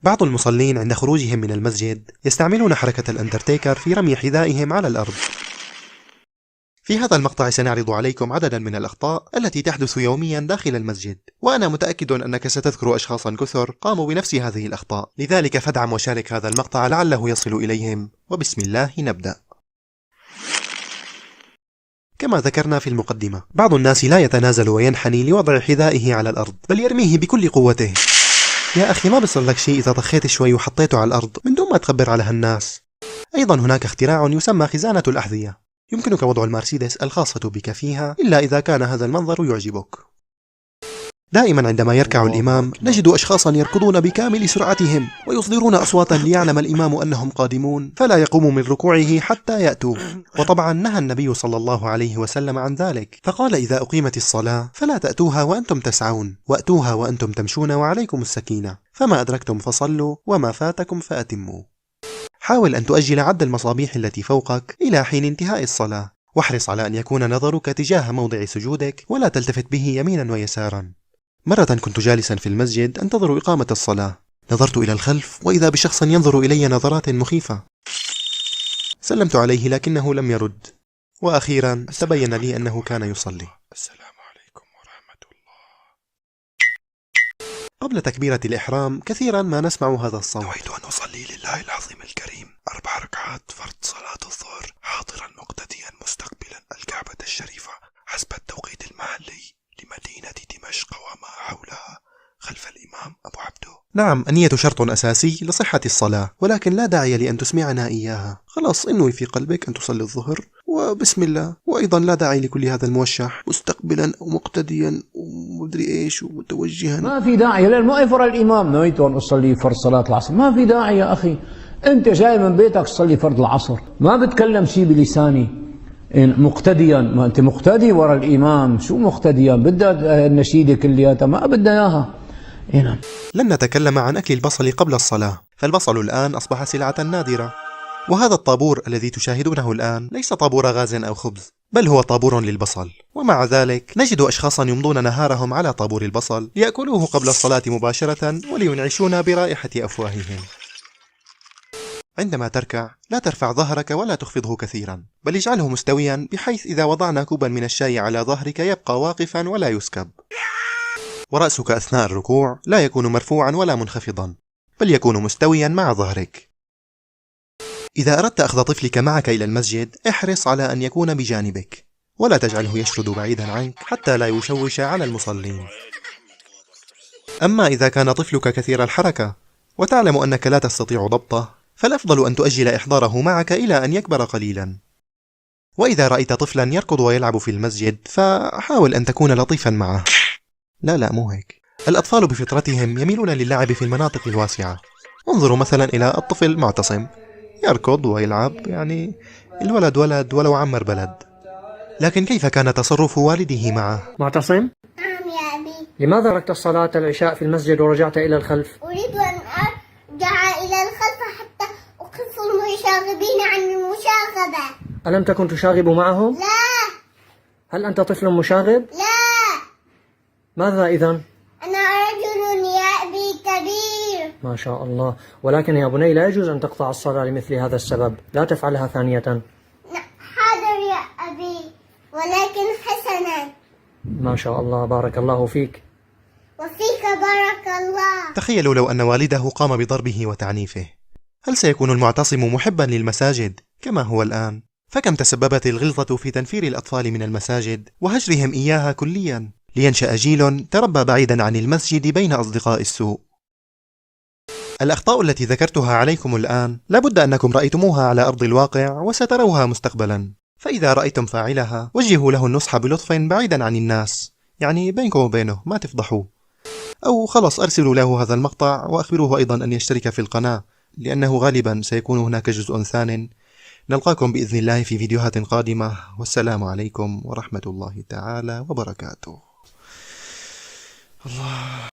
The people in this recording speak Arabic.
بعض المصلين عند خروجهم من المسجد يستعملون حركة الأندرتيكر في رمي حذائهم على الأرض. في هذا المقطع سنعرض عليكم عددا من الأخطاء التي تحدث يوميا داخل المسجد، وأنا متأكد أنك ستذكر أشخاصا كثر قاموا بنفس هذه الأخطاء، لذلك فادعم وشارك هذا المقطع لعله يصل إليهم، وبسم الله نبدأ. كما ذكرنا في المقدمة، بعض الناس لا يتنازل وينحني لوضع حذائه على الأرض، بل يرميه بكل قوته. يا أخي ما بيصير لك شيء إذا طخيت شوي وحطيته على الأرض من دون ما تخبر على هالناس. أيضا هناك اختراع يسمى خزانة الأحذية، يمكنك وضع المرسيدس الخاصة بك فيها إلا إذا كان هذا المنظر يعجبك. دائما عندما يركع الإمام نجد أشخاصا يركضون بكامل سرعتهم ويصدرون أصواتا ليعلم الإمام أنهم قادمون، فلا يقوم من ركوعه حتى يأتوا. وطبعا نهى النبي صلى الله عليه وسلم عن ذلك، فقال إذا أقيمت الصلاة فلا تأتوها وأنتم تسعون، وأتوها وأنتم تمشون وعليكم السكينة، فما أدركتم فصلوا وما فاتكم فأتموا. حاول أن تؤجل عد المصابيح التي فوقك إلى حين انتهاء الصلاة، واحرص على أن يكون نظرك تجاه موضع سجودك ولا تلتفت به يمينا ويسارا. مرة كنت جالسا في المسجد أنتظر إقامة الصلاة، نظرت إلى الخلف وإذا بشخص ينظر إلي نظرات مخيفة. سلمت عليه لكنه لم يرد، وأخيرا تبين لي أنه كان يصلي. السلام عليكم ورحمة الله. قبل تكبيرة الإحرام كثيرا ما نسمع هذا الصوت: نويت أن أصلي لله العظيم الكريم 4 ركعات فرض صلاة الظهر حاضرا مقتديا مستقبلا الكعبة الشريفة حسب التوقيت المحلي لمدينة دمشق وما حولها خلف الإمام أبو عبده. نعم، النية شرط أساسي لصحة الصلاة، ولكن لا داعي لأن تسمعنا إياها. خلاص انوي في قلبك أن تصلي الظهر وبسم الله، وأيضا لا داعي لكل هذا الموشح مستقبلا ومقتديا ومدري إيش ومتوجها. ما في داعي، لأن ما يفر الإمام نويت أن أصلي فرض صلاة العصر، ما في داعي يا أخي. أنت جاي من بيتك تصلي فرض العصر، ما بتكلم شيء بلساني مقتديا. ما أنت مقتدي ورا الإمام، شو مقتديا؟ بدها النشيدة كلياتها ما بدها إياها. نعم. لن نتكلم عن أكل البصل قبل الصلاة، فالبصل الآن أصبح سلعة نادرة، وهذا الطابور الذي تشاهدونه الآن ليس طابور غاز أو خبز، بل هو طابور للبصل. ومع ذلك نجد أشخاصا يمضون نهارهم على طابور البصل ليأكلوه قبل الصلاة مباشرة ولينعشون برائحة أفواههم. عندما تركع لا ترفع ظهرك ولا تخفضه كثيرا، بل اجعله مستويا بحيث إذا وضعنا كوبا من الشاي على ظهرك يبقى واقفا ولا يسكب. ورأسك أثناء الركوع لا يكون مرفوعا ولا منخفضا، بل يكون مستويا مع ظهرك. إذا أردت أخذ طفلك معك إلى المسجد احرص على أن يكون بجانبك، ولا تجعله يشرد بعيدا عنك حتى لا يشوش على المصلين. أما إذا كان طفلك كثير الحركة وتعلم أنك لا تستطيع ضبطه، فالأفضل أن تؤجل إحضاره معك إلى أن يكبر قليلا. وإذا رأيت طفلا يركض ويلعب في المسجد فحاول أن تكون لطيفا معه. لا مو هيك. الأطفال بفطرتهم يميلون للعب في المناطق الواسعة. انظروا مثلا إلى الطفل معتصم يركض ويلعب، يعني الولد ولد ولو عمر بلد. لكن كيف كان تصرف والده معه؟ معتصم؟ نعم يا أبي. لماذا تركت صلاة العشاء في المسجد ورجعت إلى الخلف؟ أريد أن أرجع إلى الخلف حتى أخف المشاغبين عن المشاغبة. ألم تكن تشاغب معهم؟ لا. هل أنت طفل مشاغب؟ لا. ماذا إذن؟ أنا رجل يا أبي كبير. ما شاء الله، ولكن يا بني لا يجوز أن تقطع الصلاة لمثل هذا السبب، لا تفعلها ثانية. حاضر يا أبي، ولكن حسنا. ما شاء الله، بارك الله فيك. وفيك بارك الله. تخيلوا لو أن والده قام بضربه وتعنيفه، هل سيكون المعتصم محبا للمساجد كما هو الآن؟ فكم تسببت الغلظة في تنفير الأطفال من المساجد وهجرهم إياها كليا، لينشأ جيل تربى بعيدا عن المسجد بين أصدقاء السوء. الأخطاء التي ذكرتها عليكم الآن لابد أنكم رأيتموها على أرض الواقع وستروها مستقبلا، فإذا رأيتم فاعلها وجهوا له النصح بلطف بعيدا عن الناس، يعني بينكم وبينه ما تفضحوه، أو خلص أرسلوا له هذا المقطع وأخبروه أيضا أن يشترك في القناة، لأنه غالبا سيكون هناك جزء ثان. نلقاكم بإذن الله في فيديوهات قادمة، والسلام عليكم ورحمة الله تعالى وبركاته. الله.